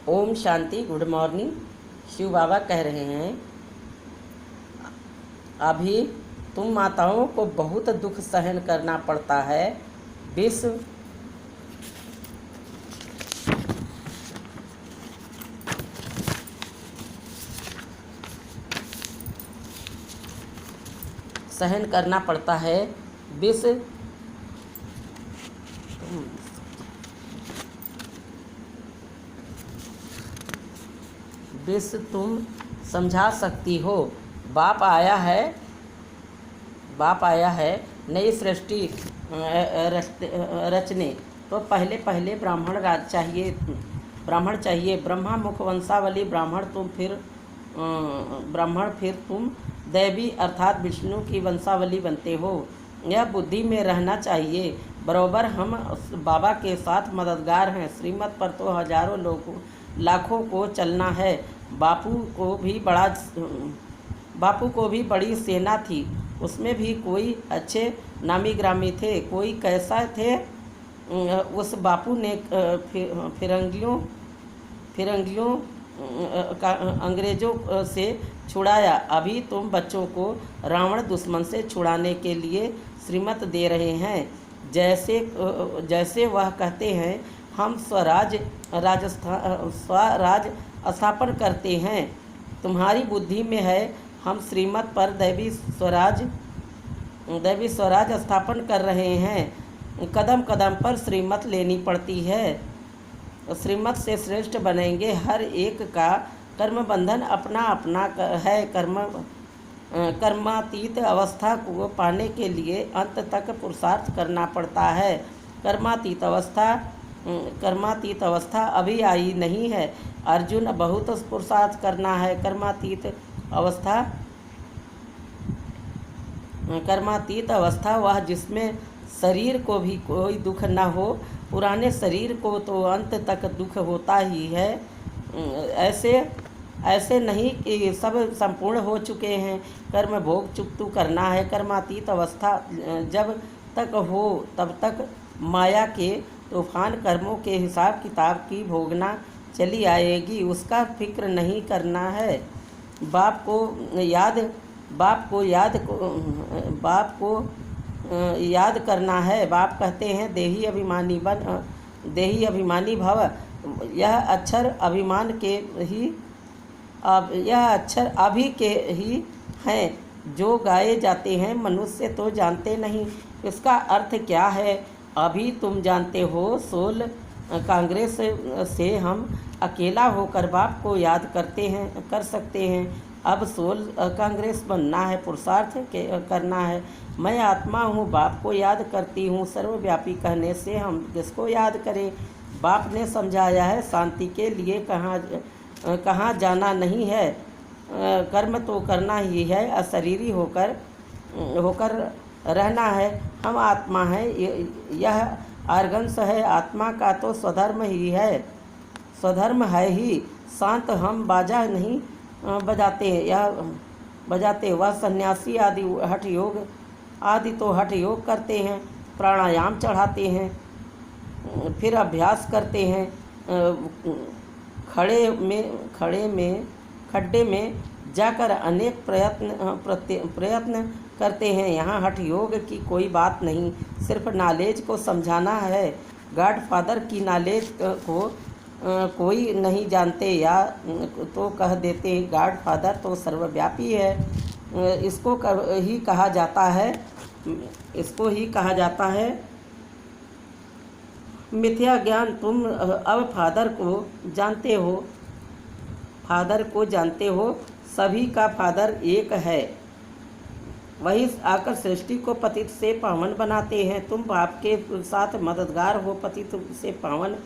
ओम शांति। Good morning. Shiv Baba कह रहे हैं, अभी तुम माताओं को बहुत दुख सहन करना पड़ता है। विश्व सहन करना पड़ता है। विश्व विश्व तुम समझा सकती हो। बाप आया है नई सृष्टि रचने। तो पहले ब्राह्मण चाहिए। ब्रह्मा मुख वंशावली ब्राह्मण फिर तुम दैवी अर्थात विष्णु की वंशावली बनते हो। यह बुद्धि में रहना चाहिए। बरोबर हम बाबा के साथ मददगार हैं। श्रीमत पर तो हजारों लाखों को चलना है। बापू को भी बड़ी सेना थी। उसमें भी कोई अच्छे नामी ग्रामी थे, कोई कैसा थे। उस बापू ने फिरंगियों का अंग्रेज़ों से छुड़ाया। अभी तुम बच्चों को रावण दुश्मन से छुड़ाने के लिए श्रीमत दे रहे हैं। जैसे वह कहते हैं, हम स्वराज स्थापन करते हैं। तुम्हारी बुद्धि में है, हम श्रीमत पर दैवी स्वराज स्थापन कर रहे हैं। कदम कदम पर श्रीमत लेनी पड़ती है। श्रीमत से श्रेष्ठ बनेंगे। हर एक का कर्म बंधन अपना अपना है। कर्मातीत अवस्था को पाने के लिए अंत तक पुरुषार्थ करना पड़ता है। कर्मातीत अवस्था अभी आई नहीं है। अर्जुन, बहुत पुरुषार्थ करना है। कर्मातीत अवस्था वह जिसमें शरीर को भी कोई दुख न हो। पुराने शरीर को तो अंत तक दुख होता ही है। ऐसे नहीं कि सब संपूर्ण हो चुके हैं। कर्म भोग चुकतू करना है। कर्मातीत अवस्था जब तक हो तब तक माया के तूफान कर्मों के हिसाब किताब की भोगना चली आएगी। उसका फिक्र नहीं करना है। बाप को याद करना है। बाप कहते हैं, देही अभिमानी भव। यह अक्षर अभी के ही हैं जो गाए जाते हैं। मनुष्य तो जानते नहीं इसका अर्थ क्या है। अभी तुम जानते हो। सोल कांग्रेस से हम अकेला होकर बाप को याद कर सकते हैं। अब सोल कांग्रेस बनना है, पुरुषार्थ करना है। मैं आत्मा हूँ, बाप को याद करती हूँ। सर्वव्यापी कहने से हम किसको याद करें। बाप ने समझाया है, शांति के लिए कहाँ जाना नहीं है। कर्म तो करना ही है। अशरीरी होकर रहना है। हम आत्मा है। यह आर्गंस है। आत्मा का तो स्वधर्म है ही। शांत हम बाजा नहीं बजाते। वह सन्यासी आदि तो हठ योग करते हैं। प्राणायाम चढ़ाते हैं, फिर अभ्यास करते हैं। खड्डे में जाकर अनेक प्रयत्न करते हैं। यहाँ हठ योग की कोई बात नहीं, सिर्फ नॉलेज को समझाना है। गॉडफादर की नॉलेज को कोई नहीं जानते, या तो कह देते गॉडफादर तो सर्वव्यापी है। इसको ही कहा जाता है मिथ्या ज्ञान। तुम अब फादर को जानते हो। सभी का फादर एक है। वही आकर सृष्टि को पतित से पावन बनाते हैं। तुम बाप के साथ मददगार हो। पतित से पावन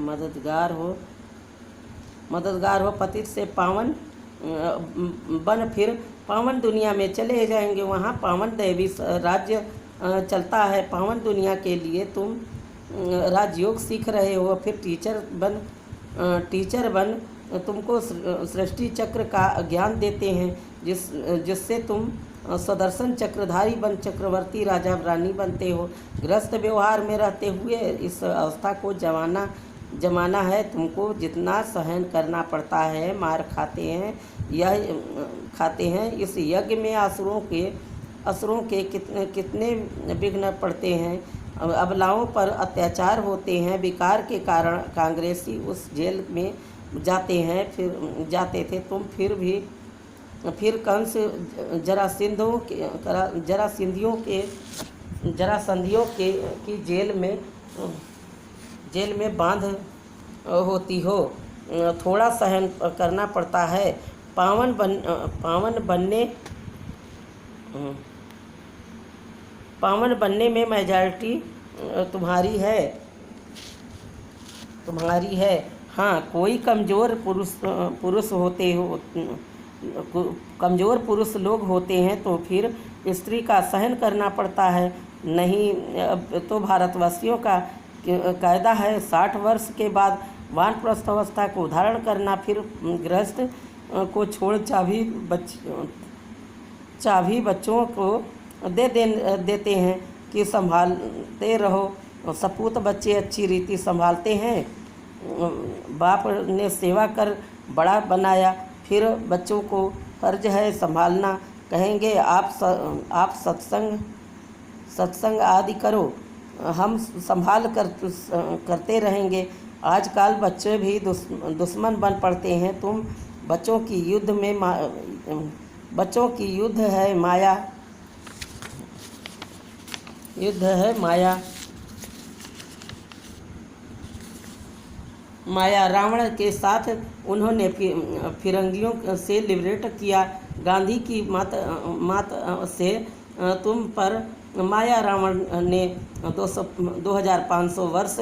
मददगार हो। पतित से पावन बन फिर पावन दुनिया में चले जाएंगे। वहाँ पावन दैवी राज्य चलता है। पावन दुनिया के लिए तुम राजयोग सीख रहे हो। फिर टीचर बन तुमको सृष्टि चक्र का ज्ञान देते हैं। जिससे तुम सुदर्शन चक्रधारी बन चक्रवर्ती राजा रानी बनते हो। ग्रस्त व्यवहार में रहते हुए इस अवस्था को जमाना है। तुमको जितना सहन करना पड़ता है, मार खाते हैं। इस यज्ञ में असुरों के कितने विघ्न पड़ते हैं। अबलाओं पर अत्याचार होते हैं। विकार के कारण कांग्रेसी उस जेल में जाते थे। तुम फिर कंस जरासंधियों की जेल में बांध होती हो। थोड़ा सहन करना पड़ता है। पावन बनने में मेजॉरिटी तुम्हारी है। हाँ, कोई कमज़ोर पुरुष लोग होते हैं तो फिर स्त्री का सहन करना पड़ता है। नहीं, अब तो भारतवासियों का कायदा है 60 वर्ष के बाद वानप्रस्थ अवस्था को धारण करना। फिर गृहस्थ को छोड़ चाबी बच्चों को देते हैं कि संभालते रहो। सपूत बच्चे अच्छी रीति संभालते हैं। बाप ने सेवा कर बड़ा बनाया, फिर बच्चों को फर्ज है संभालना। कहेंगे आप सत्संग आदि करो, हम संभाल करते रहेंगे। आजकल बच्चे भी दुश्मन बन पड़ते हैं। तुम बच्चों की युद्ध है माया। रावण के साथ उन्होंने फिरंगियों से लिबरेट किया। गांधी की मात से तुम पर माया। रावण ने 2500 वर्ष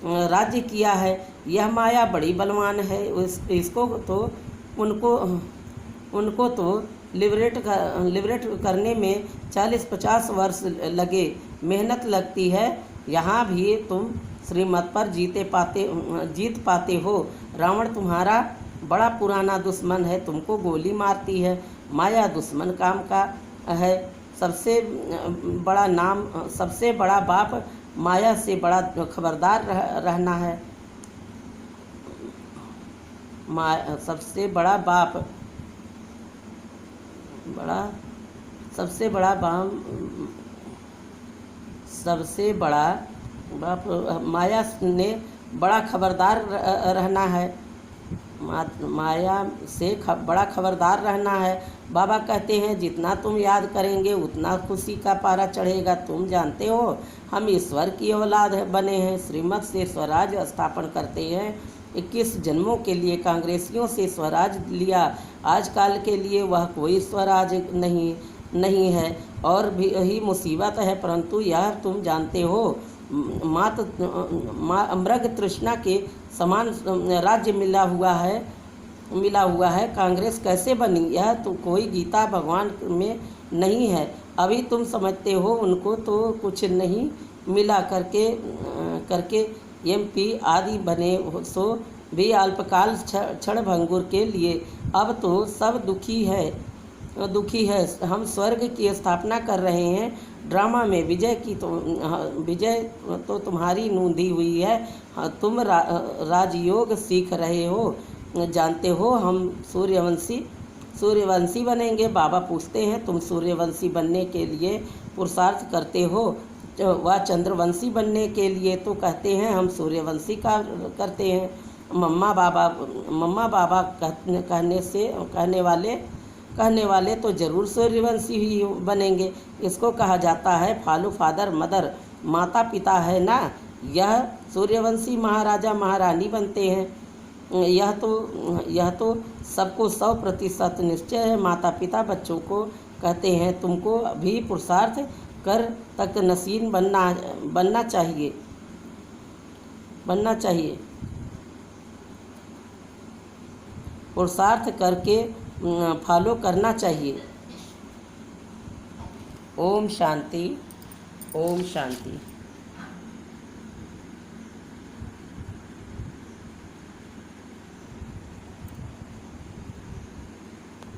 राज्य किया है। यह माया बड़ी बलवान है। इसको तो उनको तो लिबरेट करने में 40-50 वर्ष लगे। मेहनत लगती है। यहाँ भी तुम श्रीमत पर जीत पाते हो। रावण तुम्हारा बड़ा पुराना दुश्मन है, तुमको गोली मारती है। माया दुश्मन काम का है। सबसे बड़ा बाप माया से बड़ा खबरदार रहना है। सबसे बड़ा बाप माया ने बड़ा खबरदार रहना है। माया से बड़ा खबरदार रहना है। बाबा कहते हैं जितना तुम याद करेंगे उतना खुशी का पारा चढ़ेगा। तुम जानते हो हम ईश्वर की औलाद बने हैं। श्रीमत से स्वराज स्थापन करते हैं। 21 जन्मों के लिए कांग्रेसियों से स्वराज लिया। आजकल के लिए वह कोई स्वराज नहीं है और भी ही मुसीबत है। परंतु यह तुम जानते हो मृग तृष्णा के समान राज्य मिला हुआ है। कांग्रेस कैसे बनी? यह तो कोई गीता भगवान में नहीं है। अभी तुम समझते हो उनको तो कुछ नहीं मिला करके MP आदि बने सो भी अल्पकाल क्षण भंगुर के लिए। अब तो सब दुखी है। हम स्वर्ग की स्थापना कर रहे हैं। ड्रामा में विजय तो तुम्हारी नूंदी हुई है। तुम राजयोग सीख रहे हो। जानते हो हम सूर्यवंशी बनेंगे। बाबा पूछते हैं तुम सूर्यवंशी बनने के लिए पुरुषार्थ करते हो व चंद्रवंशी बनने के लिए तो कहते हैं हम सूर्यवंशी का करते हैं। मम्मा बाबा कहने वाले तो जरूर सूर्यवंशी ही बनेंगे। इसको कहा जाता है फॉलो फादर मदर, माता पिता है ना। यह सूर्यवंशी महाराजा महारानी बनते हैं। यह तो सबको 100% निश्चय है। माता पिता बच्चों को कहते हैं तुमको भी पुरुषार्थ कर तक नसीब बनना चाहिए। पुरुषार्थ करके फॉलो करना चाहिए। ओम शांति।